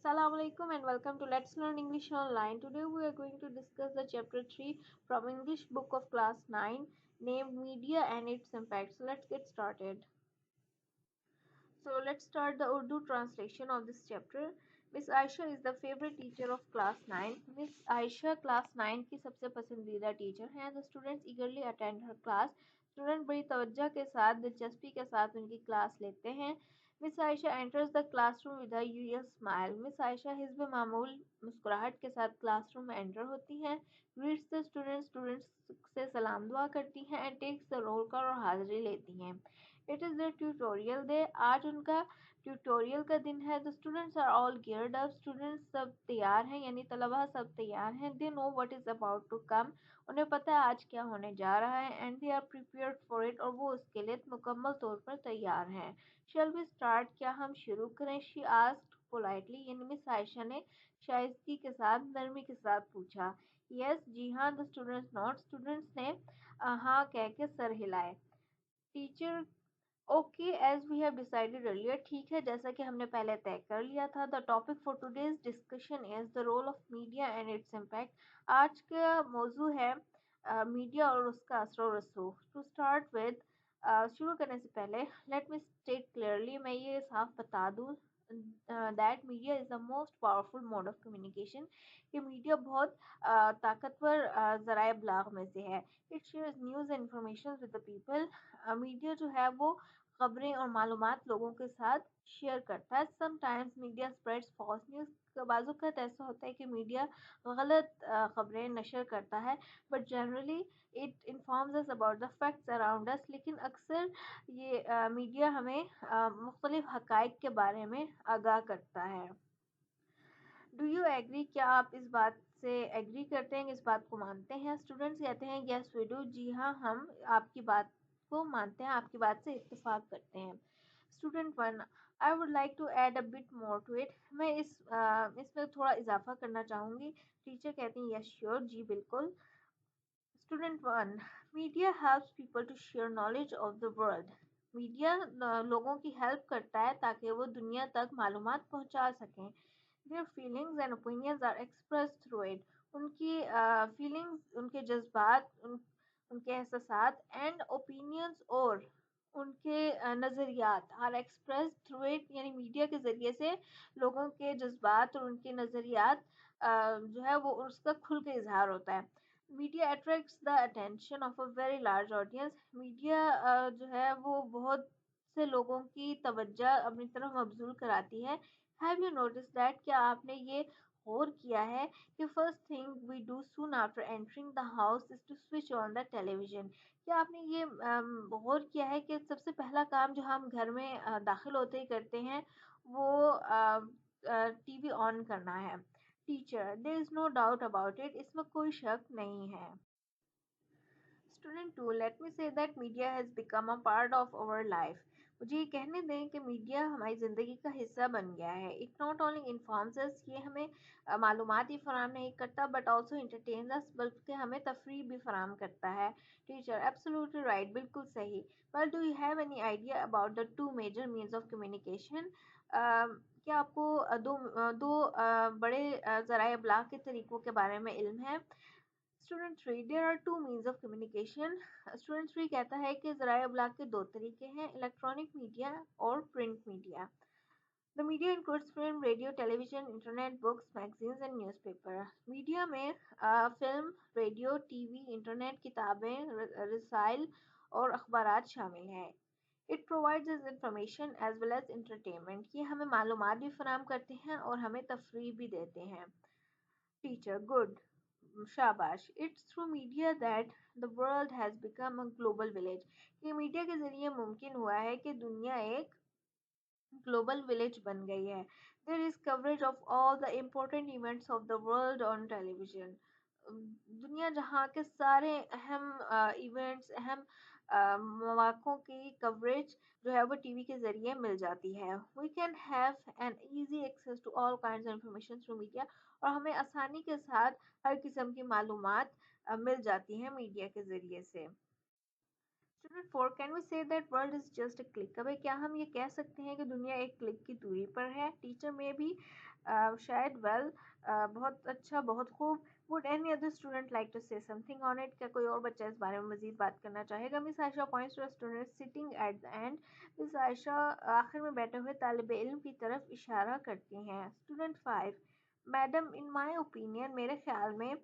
Assalamu alaikum and welcome to Let's Learn English Online. Today we are going to discuss the chapter 3 from English book of class 9 named Media and its Impact. So let's get started. So let's start the Urdu translation of this chapter. Miss Aisha is the favorite teacher of class 9. Miss Aisha class 9 की सबसे पसंदीदा teacher हैं. The students eagerly attend her class. Student बड़ी तवज्जो के साथ दिलचस्पी के साथ उनकी क्लास लेते हैं. Miss Ayesha enters the classroom with a usual smile. Miss Ayesha हिस्ब मामूल मुस्कुराहट के साथ क्लासरूम में एंटर होती हैं. ग्रीट्स द स्टूडेंट्स से सलाम दुआ करती हैं and takes the roll call और हाजिरी लेती हैं. It is the tutorial day. आज उनका ट्यूटोरियल का दिन है. The students are all geared up. Students सब तैयार हैं यानी तलबा सब तैयार हैं. They know what is about to come. उन्हें पता है आज क्या होने जा रहा है. And they are prepared for it. और वो उसके लिए मुकम्मल तौर पर तैयार हैं. शैल वी स्टार्ट. क्या हम शुरू करें? शी आस्क्ड पोलाइटली यानी मिस आयशा ने शाइस्तगी के साथ नरमी के साथ पूछा. यस जी हाँ. The students not. स्टूडेंट्स ने हाँ कह के सर हिलाए. Teacher okay as we have decided earlier. ठीक है जैसा कि हमने पहले तय कर लिया था. The topic for today's discussion is the role of media and its impact. आज का मौजू है मीडिया और उसका असर व रसूख. टू स्टार्ट विद शुरू करने से पहले लेट मी स्टेट क्लियरली. मैं ये साफ बता दूँ that media is the most powerful mode of communication. कि मीडिया बहुत ताकतवर ज़राए इब्लाग में से है. It shares news and information with the people. Media जो है वो खबरें और मालूमात लोगों के साथ शेयर करता है. Sometimes media spreads false news. बाज़ ऐसा होता है कि मीडिया गलत खबरें नशर करता है. But generally it informs us about the facts around us. लेकिन अक्सर ये मीडिया हमें मुख्तलिफ हक़ाइक़ के बारे में आगाह करता है. Do you agree. क्या आप इस बात से एग्री करते हैं, इस बात को मानते हैं? स्टूडेंट्स कहते हैं यस वी डू. जी हाँ हम आपकी बात को मानते हैं, आपकी बात से इत्तेफाक करते हैं. Student 1 I would like to add a bit more to it. मैं इसमें थोड़ा इजाफा करना चाहूँगी. टीचर कहती हैं यस श्योर. जी बिल्कुल. Student 1 media helps people to share knowledge of the world. Media लोगों की हेल्प करता है ताकि वो दुनिया तक मालूमात पहुंचा सकें. Their feelings and opinions are expressed through it. उनकी फीलिंग्स उनके जज्बात उनके एहसासात एंड ओपिनियंस और उनके नज़रियात आर एक्सप्रेस थ्रू इट. यानी मीडिया के ज़रिए से लोगों के जज्बात और उनके नज़रियात जो है वो उसका खुल के इजहार होता है. Media attracts the attention of a very large audience. Media जो है वो बहुत से लोगों की तवज्जो अपनी तरफ मबजूल कराती है. Have you notice that. क्या आपने ये गौर किया है कि first thing we do soon after entering the house is to switch on the television. क्या आपने ये गौर किया है कि सबसे पहला काम जो हम घर में दाखिल होते ही करते हैं वो टीवी ऑन करना है. Teacher there is no doubt about it. इसमें कोई शक नहीं है. Student 2 let me say that media has become a part of our life. मुझे ये कहने दें कि मीडिया हमारी ज़िंदगी का हिस्सा बन गया है. इट नॉट ओनली इन्फॉर्म्स अस. ये हमें मालूमात ही फराहम नहीं करता बट ऑल्सो इंटरटेन्स अस. बल्कि हमें तफरीह भी फराहम करता है. Teacher absolutely right. बिल्कुल सही. Well do you have any idea about the two major means of communication. क्या आपको दो बड़े ज़राए इब्लाग के तरीक़ों के बारे में इल्म है? Student 3 there are two means of communication. Student 3 कहता है कि ज़राए इब्लाग के दो तरीके हैं. इलेक्ट्रॉनिक मीडिया और print media. The media includes film, radio, television, internet, books, magazines and newspaper. Media में फिल्म, रेडियो, टीवी, इंटरनेट, किताबें, रसाइल और अखबारात शामिल हैं. It provides us information as well as entertainment. ये हमें मालूमात भी फराहम करते हैं और हमें तफरीह भी देते हैं. Teacher good. शाबाश. It's through media that the world has become a global village. ये मीडिया के ज़रिए मुमकिन हुआ है कि दुनिया एक ग्लोबल विलेज बन गई है. There is coverage of all the important events of the world on television. दुनिया जहाँ के सारे अहम इवेंट्स अहम मौक़ों की कवरेज जो है वो टीवी के ज़रिए मिल जाती है. We can have an easy access to all kinds of information through media. और हमें आसानी के साथ हर किस्म की मालूमात मिल जाती हैं मीडिया के ज़रिए से. Student 4, can we say that world is just a click away? क्या हम ये कह सकते हैं कि दुनिया एक क्लिक की दूरी पर है? टीचर में भी शायद वेल बहुत अच्छा, बहुत खूब। Would any other student like to say something on it? क्या कोई और बच्चा इस बारे में मजीद बात करना चाहेगा? Miss Ayesha points to student sitting at the end. Miss Ayesha आखिर में बैठे हुए तालिब इल्म की तरफ इशारा करती हैं। Student 5, madam in my opinion, मेरे ख्याल में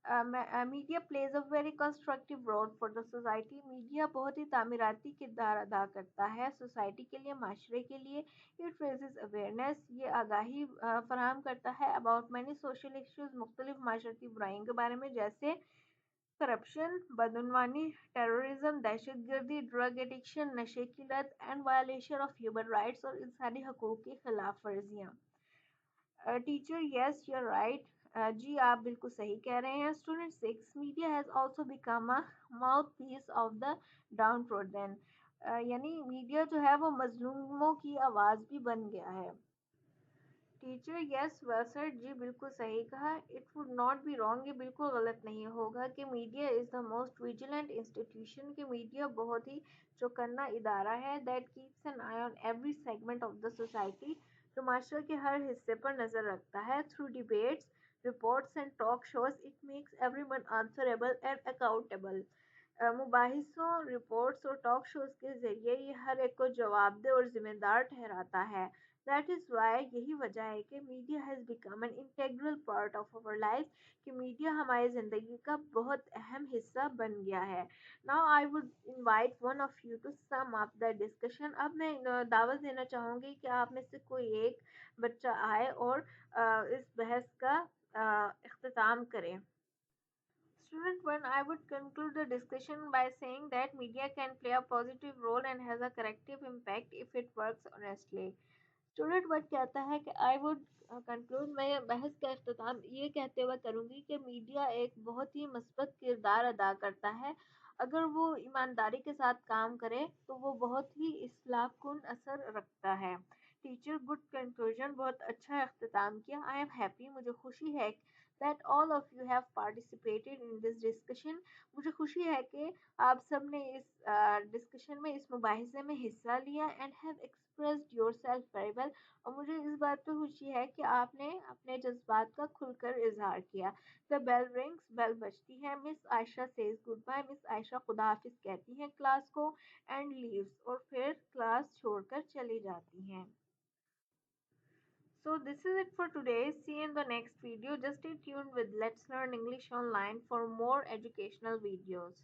media plays a very constructive role for the society. Media बहुत ही तामीराती किरदार अदा करता है सोसाइटी के लिए, माशरे के लिए। इट रेजेस अवेयरनेस, ये आगाही फराहम करता है अबाउट मैनी सोशल इश्यूज, मुख्तलिफ माशरती बुराइयों के बारे में, जैसे करप्शन, बदनवानी, टेररिज्म, दहशत गर्दी, ड्रग एडिक्शन, नशे की लत and violation of human rights और इंसानी हकूक़ की खिलाफ वर्जियाँ। Teacher yes you are right, जी आप बिल्कुल सही कह रहे हैं। Student 6, media has also become a mouthpiece of the downtrodden. यानी मीडिया जो है वो मजलूमों की आवाज़ भी बन गया है। टीचर यस वेल सर, जी बिल्कुल सही कहा। It would not be wrong, ये बिल्कुल गलत नहीं होगा कि media is the most vigilant institution, कि मीडिया बहुत ही चौकन्ना इदारा है, that keeps an eye on every segment of the society, जो माशरे के हर हिस्से पर नज़र रखता है। Through debates, reports and talk shows, it makes everyone answerable and accountable. मुबाहिसों, रिपोर्ट्स और टॉक शोज के ज़रिए ये हर एक को जवाबदेह और ज़िम्मेदार ठहराता है। दैट इज़ वाई, यही वजह है कि media has become an integral part of our life, कि मीडिया हमारी ज़िंदगी का बहुत अहम हिस्सा बन गया है। Now I would invite one of you to sum up the discussion. अब मैं दावत देना चाहूँगी कि आप में से कोई एक बच्चा आए और इस बहस का इख्तिताम करे। Student 1, I would conclude the discussion by saying that media can play a positive role and has a corrective impact if it works honestly. Student but कहता है कि आई वुड कंक्लूड, मैं बहस का अख्ताम ये कहते हुए करूँगी कि मीडिया एक बहुत ही मस्बत किरदार अदा करता है। अगर वो ईमानदारी के साथ काम करे तो वो बहुत ही इस्लाह कुन असर रखता है। टीचर गुड कंक्लूजन, बहुत अच्छा अख्ताम किया। आई एम हैप्पी, मुझे खुशी है that all of you have participated in this discussion. मुझे खुशी है कि आप सब ने इस डिस्कशन में, इस मुबाहिसे में हिस्सा लिया and have expressed yourself very well. और मुझे इस बात पे खुशी है कि आपने अपने जज्बात का खुलकर इजहार किया। द बेल रिंग्स, बेल बजती है। Miss Ayesha says goodbye, miss Ayesha खुदा हाफिज कहती हैं क्लास को एंड लीव्स, और फिर क्लास छोड़कर चली जाती हैं। So this is it for today. See you in the next video. Just stay tuned with Let's Learn English Online for more educational videos.